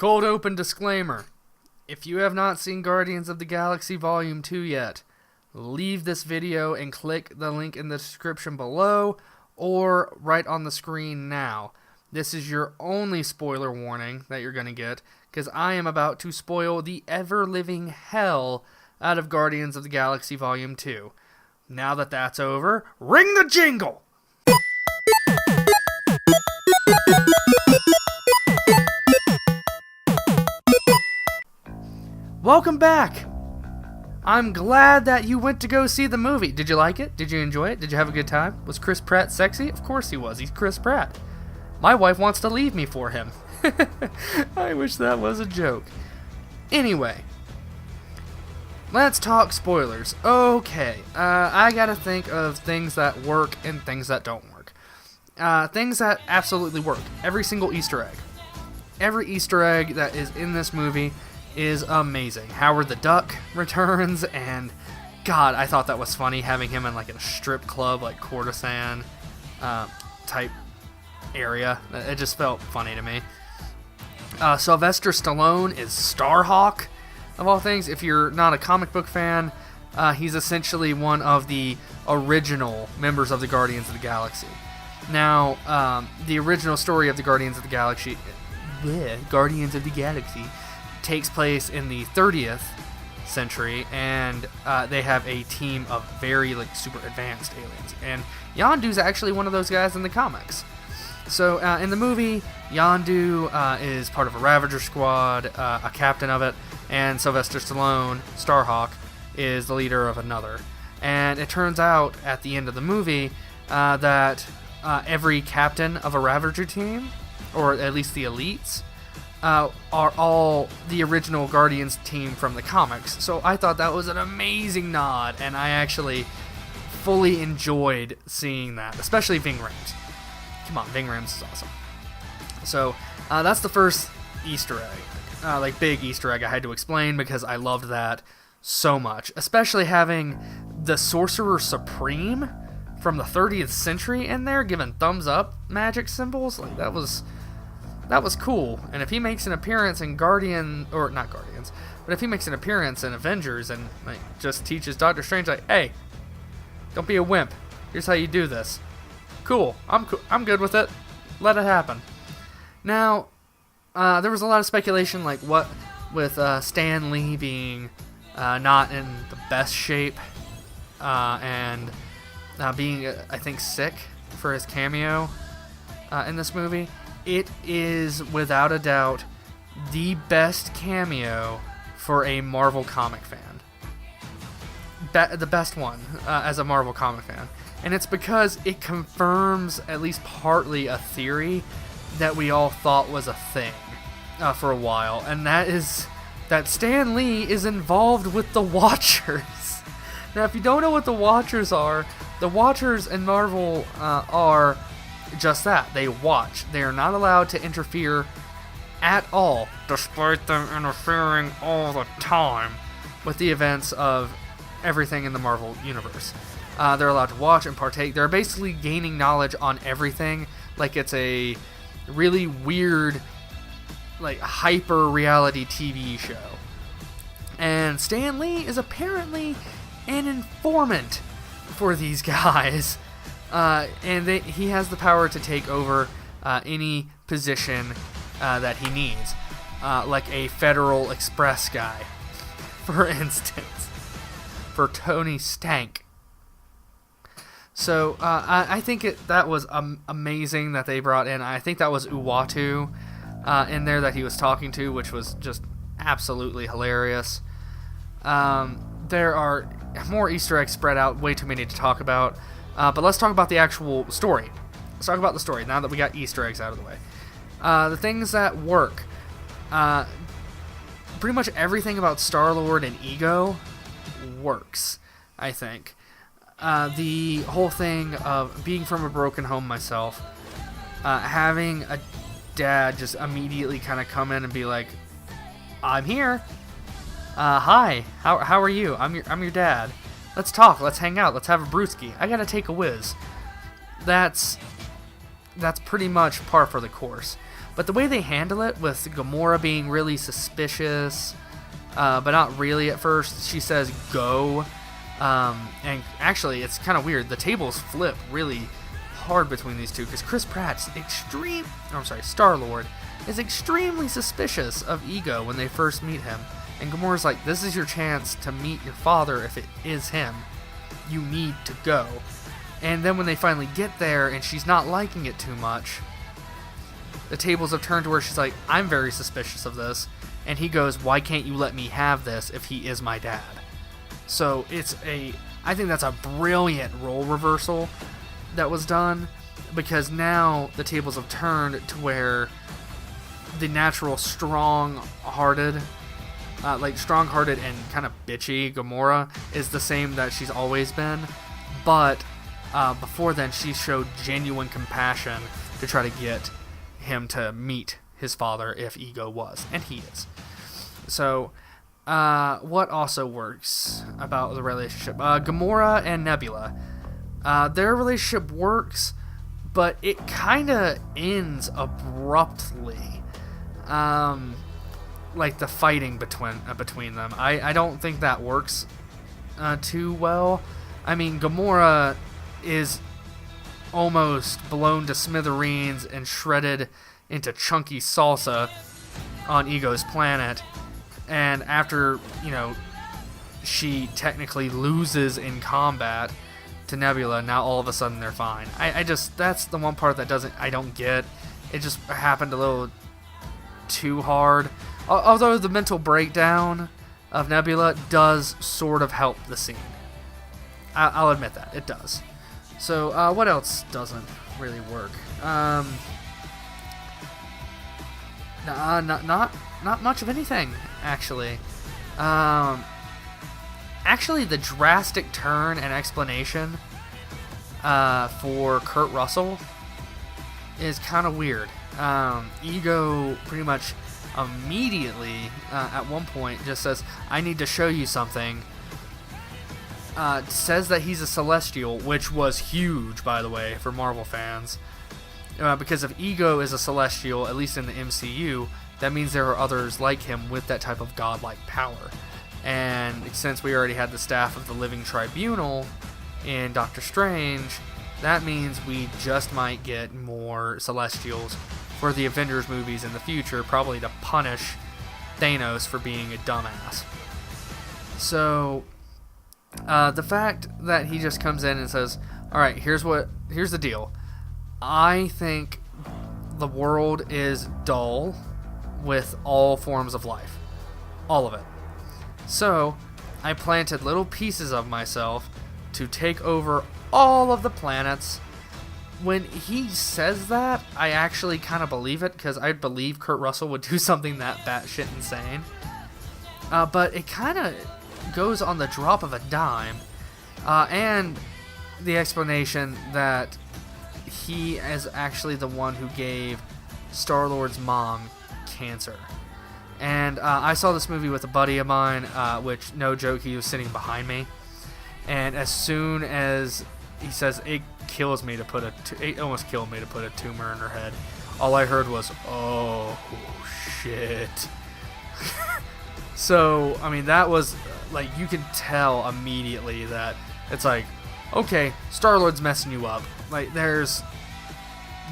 Cold open disclaimer. If you have not seen Guardians of the Galaxy Volume 2 yet, leave this video and click the link in the description below or right on the screen now. This is your only spoiler warning that you're going to get, because I am about to spoil the ever-living hell out of Guardians of the Galaxy Volume 2. Now that that's over, ring the jingle! Welcome back! I'm glad that you went to go see the movie. Did you like it? Did you enjoy it? Did you have a good time? Was Chris Pratt sexy? Of course he was. He's Chris Pratt. My wife wants to leave me for him. I wish that was a joke. Anyway, let's talk spoilers. Okay, I gotta think of things that work and things that don't work. Things that absolutely work. Every single Easter egg. Every Easter egg that is in this movie is amazing. Howard the Duck returns, and God, I thought that was funny, having him in like a strip club, like courtesan type area. It just felt funny to me. Sylvester Stallone is Starhawk, of all things. If you're not a comic book fan, he's essentially one of the original members of the Guardians of the Galaxy. Now, the original story of the Guardians of the Galaxy takes place in the 30th century, and they have a team of very super advanced aliens. And Yondu's actually one of those guys in the comics. So in the movie, Yondu is part of a Ravager squad, a captain of it, and Sylvester Stallone, Starhawk, is the leader of another. And it turns out at the end of the movie that every captain of a Ravager team, or at least the elites, are all the original Guardians team from the comics. So I thought that was an amazing nod, and I actually fully enjoyed seeing that, especially Ving Rhames. Come on, Ving Rhames is awesome. So that's the first Easter egg, big Easter egg I had to explain, because I loved that so much, especially having the Sorcerer Supreme from the 30th century in there giving thumbs up magic symbols. Like, that was cool. And if he makes an appearance in if he makes an appearance in Avengers and just teaches Doctor Strange, hey, don't be a wimp, here's how you do this. Cool. I'm good with it. Let it happen. Now, there was a lot of speculation, what with Stan Lee being not in the best shape, and being, I think, sick for his cameo in this movie. It is, without a doubt, the best cameo for a Marvel comic fan. The best one as a Marvel comic fan. And it's because it confirms, at least partly, a theory that we all thought was a thing for a while. And that is that Stan Lee is involved with the Watchers. Now, if you don't know what the Watchers are, the Watchers in Marvel are just that. They watch. They are not allowed to interfere at all, despite them interfering all the time with the events of everything in the Marvel Universe. They're allowed to watch and partake. They're basically gaining knowledge on everything, like it's a really weird, hyper reality TV show. And Stan Lee is apparently an informant for these guys. And he has the power to take over any position that he needs, like a Federal Express guy, for instance, for Tony Stank. So I think that was amazing that they brought in. I think that was Uatu in there that he was talking to, which was just absolutely hilarious. There are more Easter eggs spread out, way too many to talk about. But let's talk about the actual story. Let's talk about the story now that we got Easter eggs out of the way. The things that work. Pretty much everything about Star-Lord and Ego works, I think. The whole thing of being from a broken home myself, having a dad just immediately kind of come in and be like, I'm here. Hi, how are you? I'm your dad. Let's talk. Let's hang out. Let's have a brewski. I gotta take a whiz. That's pretty much par for the course. But the way they handle it, with Gamora being really suspicious, but not really at first, she says go. And actually, it's kind of weird. The tables flip really hard between these two, because Star-Lord is extremely suspicious of Ego when they first meet him. And Gamora's like, this is your chance to meet your father if it is him. You need to go. And then when they finally get there and she's not liking it too much, the tables have turned to where she's like, I'm very suspicious of this. And he goes, why can't you let me have this if he is my dad? So I think that's a brilliant role reversal that was done, because now the tables have turned to where the natural strong-hearted and kind of bitchy Gamora is the same that she's always been, but before then she showed genuine compassion to try to get him to meet his father if Ego was, and he is. So what also works about the relationship? Gamora and Nebula. Their relationship works, but it kind of ends abruptly. Like the fighting between them. I don't think that works too well. I mean, Gamora is almost blown to smithereens and shredded into chunky salsa on Ego's planet. And after, she technically loses in combat to Nebula, now all of a sudden they're fine. That's the one part that I don't get. It just happened a little too hard. Although the mental breakdown of Nebula does sort of help the scene. I'll admit that, it does. So, what else doesn't really work? Not much of anything, actually. Actually, the drastic turn and explanation for Kurt Russell is kind of weird. Ego pretty much immediately, at one point, just says, I need to show you something. Says that he's a Celestial, which was huge, by the way, for Marvel fans. Because if Ego is a Celestial, at least in the MCU, that means there are others like him with that type of godlike power. And since we already had the staff of the Living Tribunal in Doctor Strange, that means we just might get more Celestials for the Avengers movies in the future, probably to punish Thanos for being a dumbass. So, the fact that he just comes in and says, alright, here's the deal. I think the world is dull with all forms of life. All of it. So, I planted little pieces of myself to take over all of the planets. When he says that, I actually kind of believe it, because I believe Kurt Russell would do something that batshit insane. But it kind of goes on the drop of a dime. And the explanation that he is actually the one who gave Star-Lord's mom cancer. And I saw this movie with a buddy of mine, which, no joke, he was sitting behind me. And as soon as he says, it almost killed me to put a tumor in her head, all I heard was, oh, shit. So, I mean, that was, like, you can tell immediately that it's like, okay, Star-Lord's messing you up. Like, there's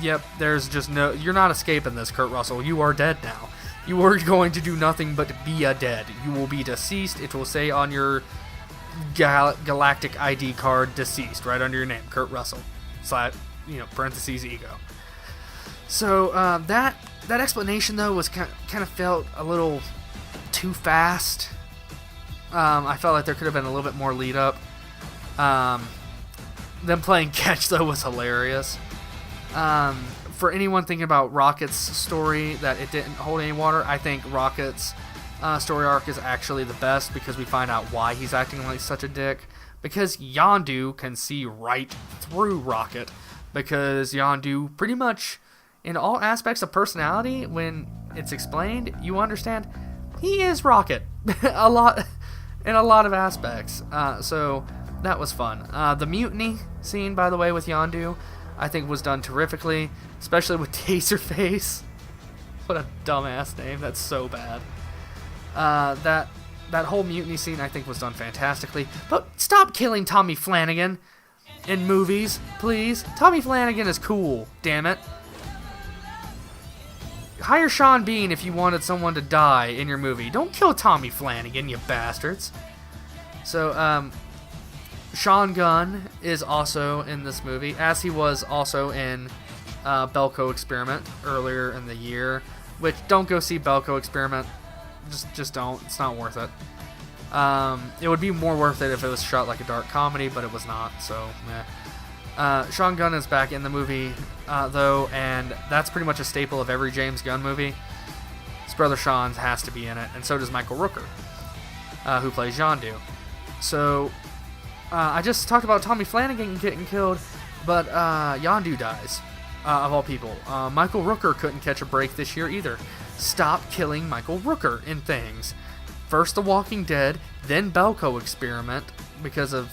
just no, you're not escaping this, Kurt Russell. You are dead now. You are going to do nothing but be a dead. You will be deceased. It will say on your galactic ID card, deceased, right under your name, Kurt Russell, parentheses, Ego. So, that explanation, though, was kind of felt a little too fast. I felt like there could have been a little bit more lead up. Them playing catch, though, was hilarious. For anyone thinking about Rocket's story, that it didn't hold any water, I think Rocket's story arc is actually the best, because we find out why he's acting like such a dick. Because Yondu can see right through Rocket. Because Yondu, pretty much in all aspects of personality, when it's explained, you understand he is Rocket. in a lot of aspects. So that was fun. The mutiny scene, by the way, with Yondu, I think was done terrifically, especially with Taserface. What a dumbass name. That's so bad. That whole mutiny scene, I think, was done fantastically. But stop killing Tommy Flanagan in movies, please. Tommy Flanagan is cool, damn it. Hire Sean Bean if you wanted someone to die in your movie. Don't kill Tommy Flanagan, you bastards. So, Sean Gunn is also in this movie, as he was also in Belko Experiment earlier in the year. Which, don't go see Belko Experiment. Just don't. It's not worth it. It would be more worth it if it was shot like a dark comedy, but it was not, so meh. Sean Gunn is back in the movie, though, and that's pretty much a staple of every James Gunn movie. His brother Sean has to be in it, and so does Michael Rooker, who plays Yondu. So, I just talked about Tommy Flanagan getting killed, but Yondu dies, of all people. Michael Rooker couldn't catch a break this year either. Stop killing Michael Rooker in things. First The Walking Dead, then Belko Experiment because of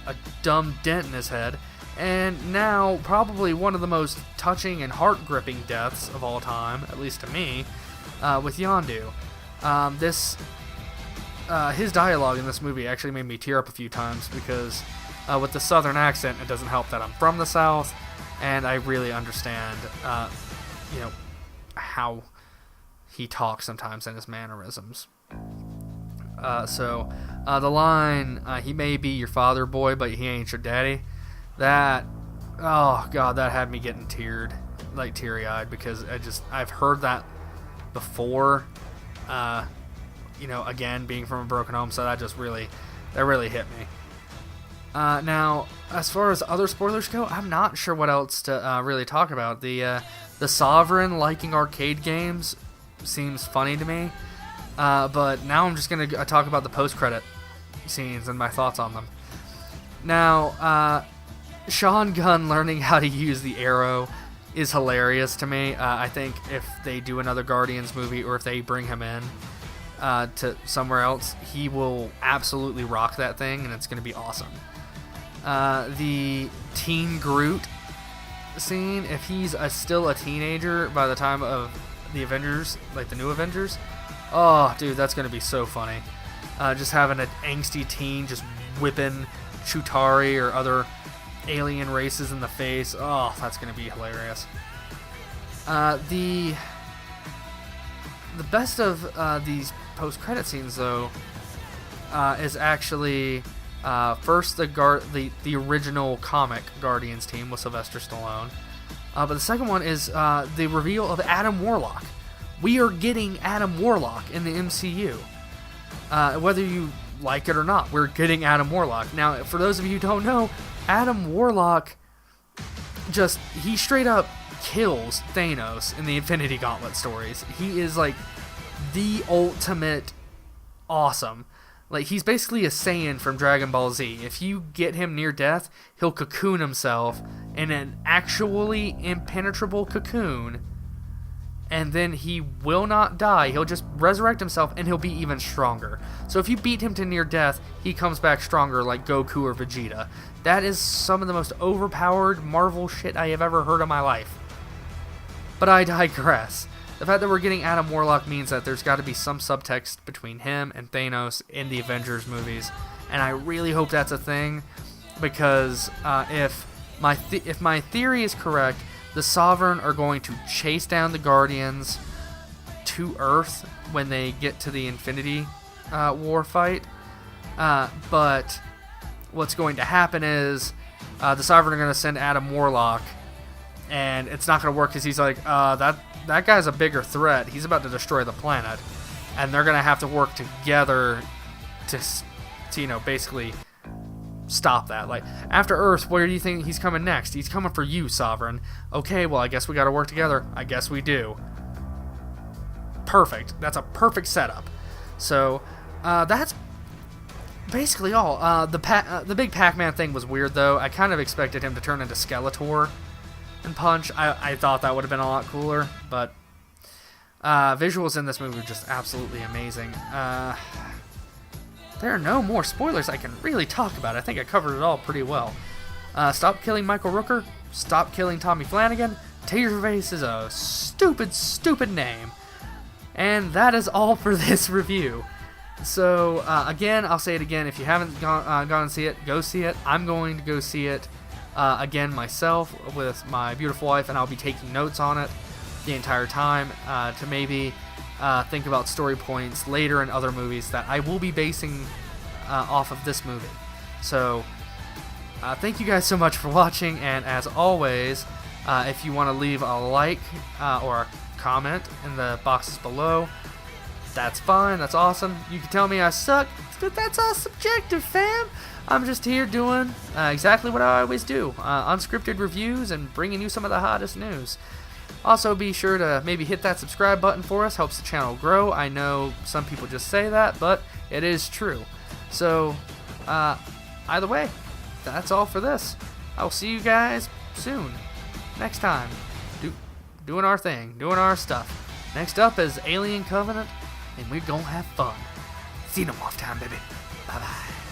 a dumb dent in his head, and now probably one of the most touching and heart-gripping deaths of all time, at least to me, with Yondu. His dialogue in this movie actually made me tear up a few times because with the southern accent, it doesn't help that I'm from the South, and I really understand, how he talks sometimes and his mannerisms. The line, he may be your father, boy, but he ain't your daddy, that had me getting teary-eyed, because I've heard that before, again, being from a broken home, so that really hit me. Now, as far as other spoilers go, I'm not sure what else to really talk about. The Sovereign liking arcade games seems funny to me, but now I'm just going to talk about the post-credit scenes and my thoughts on them. Now, Sean Gunn learning how to use the arrow is hilarious to me. I think if they do another Guardians movie, or if they bring him in to somewhere else, he will absolutely rock that thing, and it's going to be awesome. The Teen Groot scene, if he's still a teenager by the time of the Avengers, like the new Avengers, oh, dude, that's going to be so funny. Just having an angsty teen just whipping Chitauri or other alien races in the face, oh, that's going to be hilarious. The best of these post-credit scenes, though, is actually first the original comic Guardians team with Sylvester Stallone. But the second one is the reveal of Adam Warlock. We are getting Adam Warlock in the MCU. Whether you like it or not, we're getting Adam Warlock. Now, for those of you who don't know, Adam Warlock he straight up kills Thanos in the Infinity Gauntlet stories. He is like the ultimate awesome. Like, he's basically a Saiyan from Dragon Ball Z. If you get him near death, he'll cocoon himself in an actually impenetrable cocoon, and then he will not die. He'll just resurrect himself, and he'll be even stronger. So if you beat him to near death, he comes back stronger like Goku or Vegeta. That is some of the most overpowered Marvel shit I have ever heard in my life. But I digress. The fact that we're getting Adam Warlock means that there's got to be some subtext between him and Thanos in the Avengers movies, and I really hope that's a thing, because if my theory is correct, the Sovereign are going to chase down the Guardians to Earth when they get to the Infinity War fight, but what's going to happen is the Sovereign are going to send Adam Warlock, and it's not going to work because he's like, that guy's a bigger threat. He's about to destroy the planet. And they're going to have to work together to basically stop that. Like, after Earth, where do you think he's coming next? He's coming for you, Sovereign. Okay, well, I guess we got to work together. I guess we do. Perfect. That's a perfect setup. So, that's basically all. The big Pac-Man thing was weird, though. I kind of expected him to turn into Skeletor and punch. I thought that would have been a lot cooler, but visuals in this movie are just absolutely amazing. There are no more spoilers I can really talk about. I think I covered it all pretty well. Stop killing Michael Rooker, stop killing Tommy Flanagan, Taserface is a stupid, stupid name. And that is all for this review. So, again, I'll say it again. If you haven't gone and see it, go see it. I'm going to go see it again myself with my beautiful wife, and I'll be taking notes on it the entire time to maybe think about story points later in other movies that I will be basing off of this movie. So, thank you guys so much for watching, and as always, if you want to leave a like or a comment in the boxes below, that's fine, that's awesome. You can tell me I suck, but that's all subjective, fam. I'm just here doing exactly what I always do, unscripted reviews and bringing you some of the hottest news. Also, be sure to maybe hit that subscribe button for us, helps the channel grow. I know some people just say that, but it is true. So, either way, that's all for this. I will see you guys soon, next time, doing our thing, doing our stuff. Next up is Alien Covenant, and we're gonna have fun. Xenomorph time, baby. Bye-bye.